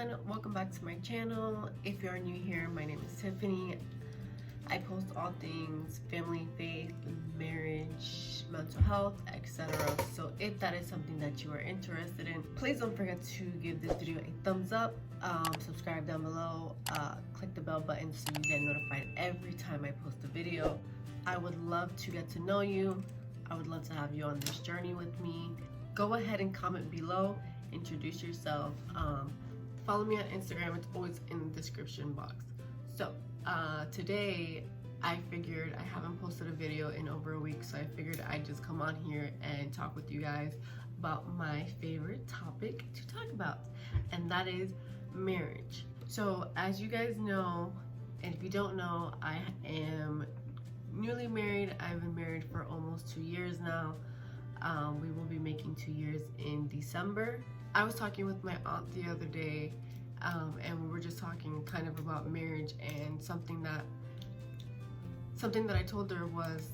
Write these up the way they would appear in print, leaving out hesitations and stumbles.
everyone, welcome back to my channel. If you're new here, my name is Tiffany. I post all things family, faith, marriage, mental health, etc. So if that is something that you are interested in, please don't forget to give this video a thumbs up, subscribe down below, click the bell button so you get notified every time I post a video. I would love to get to know you. I would love to have you on this journey with me. Go ahead and comment below, introduce yourself. Follow me on Instagram, it's always in the description box. So today I figured, I haven't posted a video in over a week, so I figured I'd just come on here and talk with you guys about my favorite topic to talk about, and that is marriage. So as you guys know, and if you don't know, I am newly married. I've been married for almost 2 years now. We will be making 2 years in December. I was talking with my aunt the other day, and we were just talking kind of about marriage, and something that I told her was,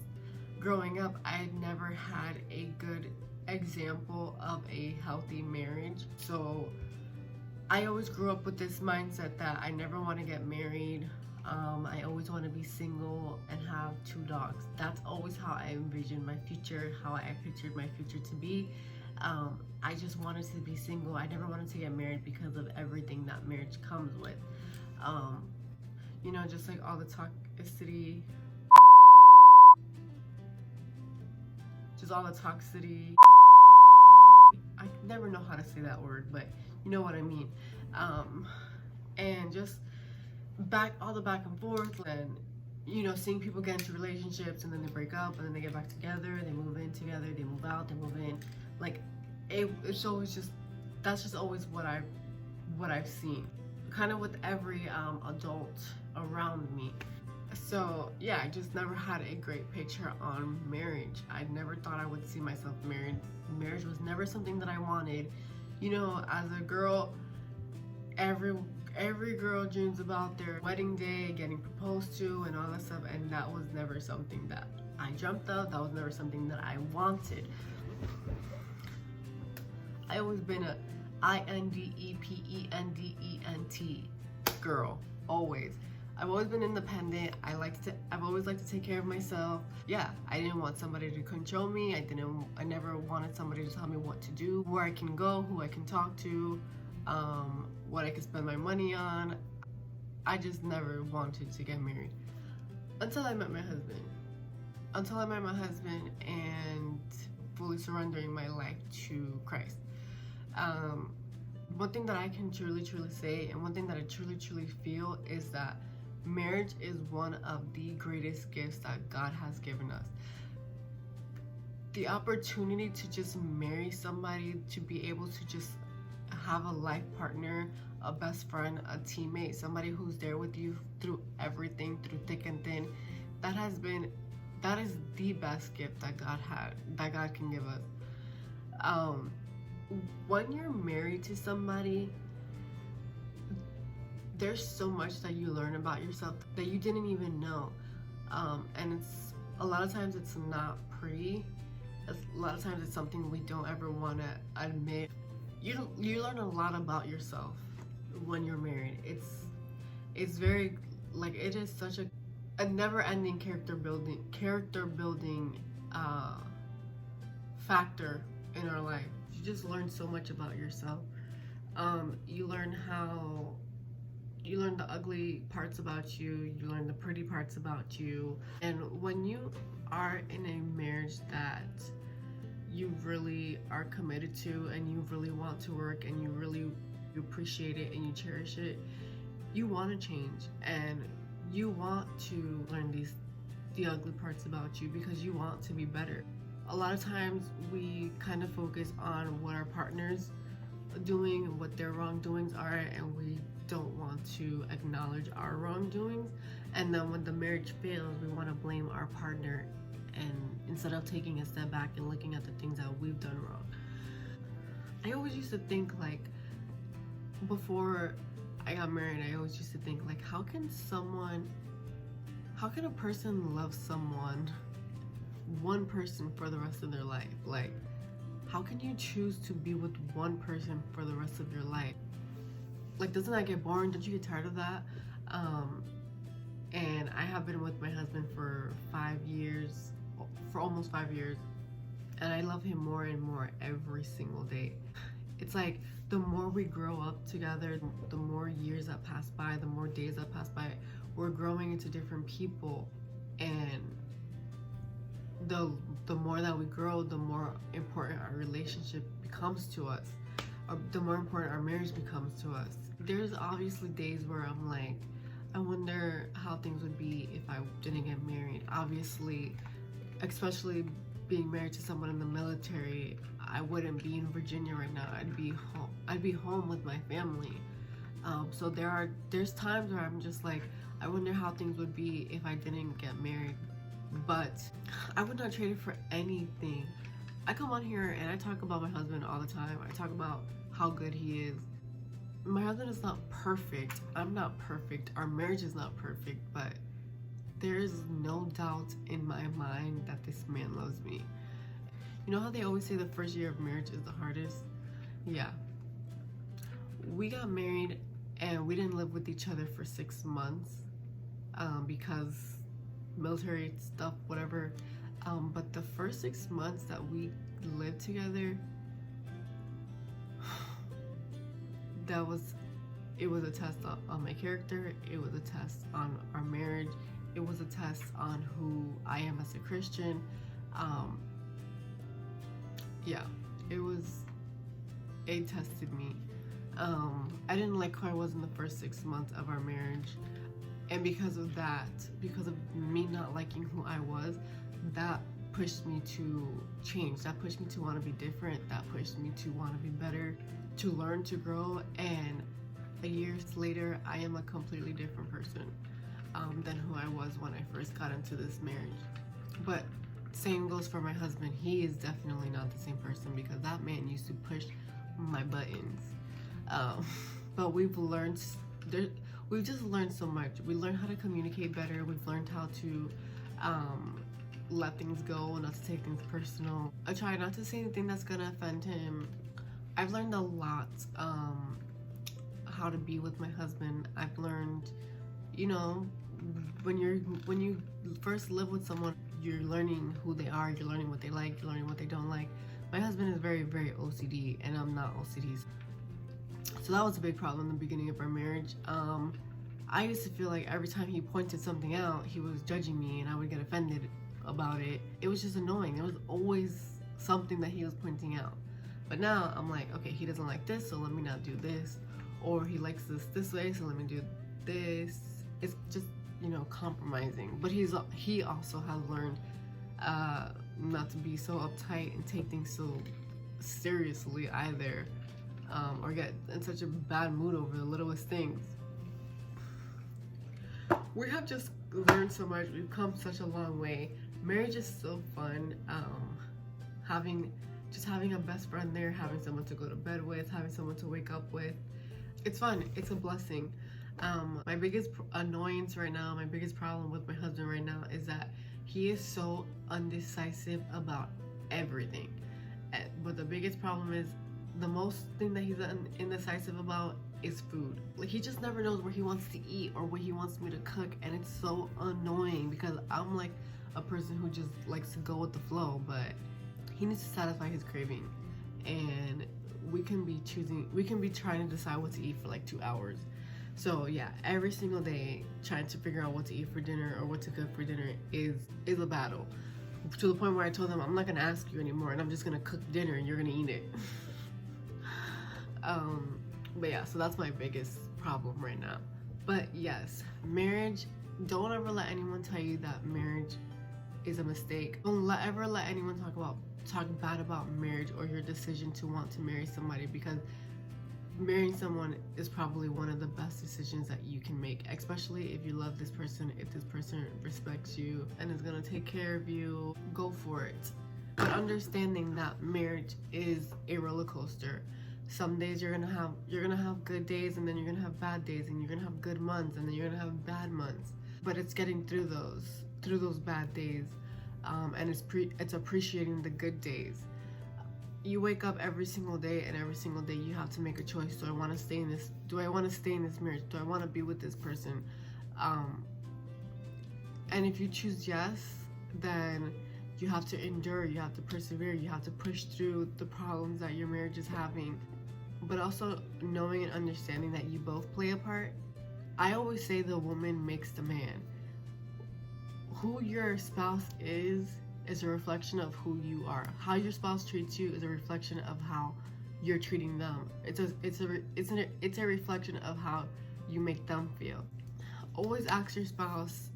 growing up, I had never had a good example of a healthy marriage. So I always grew up with this mindset that I never want to get married. I always want to be single and have 2 dogs. That's always how I envisioned my future, how I pictured my future to be. I just wanted to be single. I never wanted to get married because of everything that marriage comes with. You know, just like all the toxicity, I never know how to say that word, but you know what I mean. And just all the back and forth, and you know, seeing people get into relationships and then they break up and then they get back together, they move in together, they move out, they move in. Like it's always just, that's just always what I've seen, kind of with every adult around me. So yeah, I just never had a great picture on marriage. I never thought I would see myself married. Marriage was never something that I wanted. You know, as a girl, every girl dreams about their wedding day, getting proposed to and all that stuff, and that was never something that I dreamt of. That was never something that I wanted. I always been a independent girl, always. I've always been independent. I've always liked to take care of myself. Yeah, I didn't want somebody to control me. I never wanted somebody to tell me what to do, where I can go, who I can talk to, what I can spend my money on. I just never wanted to get married until I met my husband. And fully surrendering my life to Christ. One thing that I can truly say, and one thing that I truly feel, is that marriage is one of the greatest gifts that God has given us. The opportunity to just marry somebody, to be able to just have a life partner, a best friend, a teammate, somebody who's there with you through everything, through thick and thin, that is the best gift that God can give us. When you're married to somebody, there's so much that you learn about yourself that you didn't even know, and it's a lot of times it's not pretty. A lot of times it's something we don't ever want to admit. You learn a lot about yourself when you're married. It's very, like, it is such a never-ending character building factor in our life. You just learn so much about yourself. You learn the ugly parts about you, you learn the pretty parts about you. And when you are in a marriage that you really are committed to, and you really want to work, and you appreciate it and you cherish it, you want to change, and you want to learn the ugly parts about you because you want to be better. A lot of times we kind of focus on what our partner's doing, what their wrongdoings are, and we don't want to acknowledge our wrongdoings. And then when the marriage fails, we want to blame our partner, and instead of taking a step back and looking at the things that we've done wrong. I always used to think, like, before I got married, I always used to think, like, how can a person love one person for the rest of their life? Like, how can you choose to be with one person for the rest of your life? Like, doesn't that get boring? Don't you get tired of that? And I have been with my husband for 5 years, for almost 5 years, and I love him more and more every single day. It's like the more we grow up together, the more years that pass by, the more days that pass by, we're growing into different people, and the more that we grow, the more important our relationship becomes to us, or the more important our marriage becomes to us. There's obviously days where I'm like, I wonder how things would be if I didn't get married. Obviously, especially being married to someone in the military, I wouldn't be in Virginia right now. I'd be home with my family. So there's times where I'm just like, I wonder how things would be if I didn't get married. But I would not trade it for anything. I come on here and I talk about my husband all the time. I talk about how good he is. My husband is not perfect. I'm not perfect. Our marriage is not perfect, but there is no doubt in my mind that this man loves me. You know how they always say the first year of marriage is the hardest? Yeah. We got married and we didn't live with each other for 6 months because military stuff, whatever. But the first 6 months that we lived together, it was a test on my character. It was a test on our marriage. It was a test on who I am as a Christian. Yeah, it tested me. I didn't like who I was in the first 6 months of our marriage. And because of that, because of me not liking who I was, that pushed me to change. That pushed me to want to be different. That pushed me to want to be better, to learn, to grow. And years later, I am a completely different person than who I was when I first got into this marriage. But same goes for my husband. He is definitely not the same person because that man used to push my buttons. But we've just learned so much. We learned how to communicate better. We've learned how to let things go, not to take things personal. I try not to say anything that's gonna offend him. I've learned a lot how to be with my husband. I've learned, when you first live with someone, you're learning who they are, you're learning what they like, you're learning what they don't like. My husband is very, very OCD, and I'm not OCD. So that was a big problem in the beginning of our marriage. I used to feel like every time he pointed something out, he was judging me, and I would get offended about it. It was just annoying. There was always something that he was pointing out. But now I'm like, okay, he doesn't like this, so let me not do this. Or he likes this way, so let me do this. It's just, compromising. But he also has learned not to be so uptight and take things so seriously either, or get in such a bad mood over the littlest things. We have just learned so much. We've come such a long way. Marriage is so fun. Having a best friend there, having someone to go to bed with, having someone to wake up with. It's fun. It's a blessing. My biggest annoyance right now, my biggest problem with my husband right now is that he is so undecisive about everything. But the biggest problem is the most thing that he's indecisive about is food. Like, he just never knows where he wants to eat or what he wants me to cook, and it's so annoying because I'm like a person who just likes to go with the flow, but he needs to satisfy his craving, and we can be trying to decide what to eat for like 2 hours. So yeah, every single day trying to figure out what to eat for dinner or what to cook for dinner is a battle, to the point where I told him I'm not gonna ask you anymore, and I'm just gonna cook dinner and you're gonna eat it. But yeah, so that's my biggest problem right now. But yes, marriage, don't ever let anyone tell you that marriage is a mistake. Don't ever let anyone talk bad about marriage or your decision to want to marry somebody, because marrying someone is probably one of the best decisions that you can make, especially if you love this person, if this person respects you and is gonna take care of you. Go for it. But understanding that marriage is a roller coaster. Some days you're gonna have good days, and then you're gonna have bad days, and you're gonna have good months, and then you're gonna have bad months. But it's getting through those bad days, and it's appreciating the good days. You wake up every single day, and every single day you have to make a choice. Do I want to stay in this? Do I want to stay in this marriage? Do I want to be with this person? And if you choose yes, then you have to endure, you have to persevere, you have to push through the problems that your marriage is having. But also knowing and understanding that you both play a part. I always say the woman makes the man. Who your spouse is a reflection of who you are. How your spouse treats you is a reflection of how you're treating them. It's a reflection of how you make them feel. Always ask your spouse,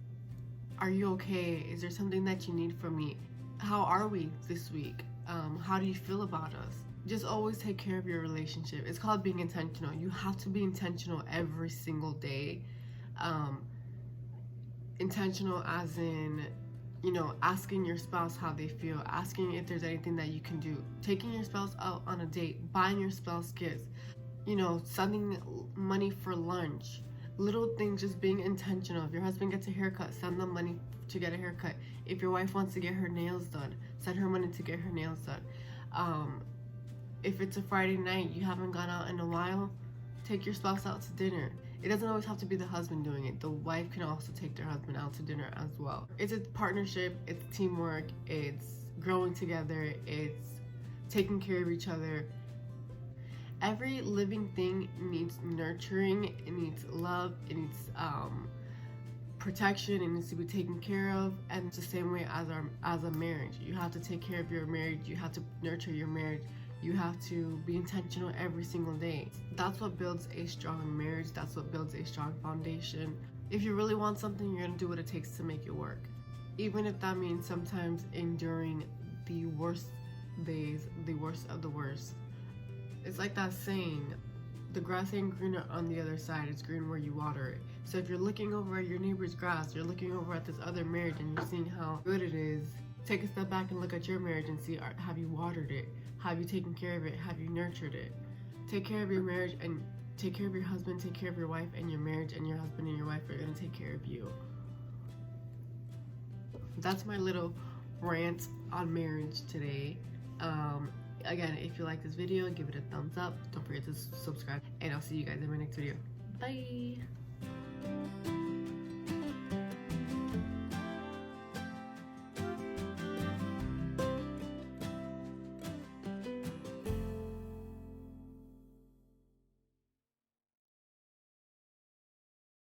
are you okay? Is there something that you need from me? How are we this week? How do you feel about us? Just always take care of your relationship. It's called being intentional. You have to be intentional every single day. Intentional as in, asking your spouse how they feel, asking if there's anything that you can do, taking your spouse out on a date, buying your spouse gifts, sending money for lunch, little things, just being intentional. If your husband gets a haircut, send them money to get a haircut. If your wife wants to get her nails done, send her money to get her nails done. If it's a Friday night, you haven't gone out in a while, take your spouse out to dinner. It doesn't always have to be the husband doing it. The wife can also take their husband out to dinner as well. It's a partnership, it's teamwork, it's growing together, it's taking care of each other. Every living thing needs nurturing, it needs love, it needs protection, it needs to be taken care of. And it's the same way as a marriage. You have to take care of your marriage, you have to nurture your marriage. You have to be intentional every single day. That's what builds a strong marriage. That's what builds a strong foundation. If you really want something, you're gonna do what it takes to make it work. Even if that means sometimes enduring the worst days, the worst of the worst. It's like that saying, the grass ain't greener on the other side, it's green where you water it. So if you're looking over at your neighbor's grass, you're looking over at this other marriage and you're seeing how good it is, take a step back and look at your marriage and see, have you watered it? Have you taken care of it? Have you nurtured it? Take care of your marriage and take care of your husband, take care of your wife, and your marriage and your husband and your wife are gonna take care of you. That's my little rant on marriage today. Again, if you like this video, give it a thumbs up. Don't forget to subscribe, and I'll see you guys in my next video. Bye!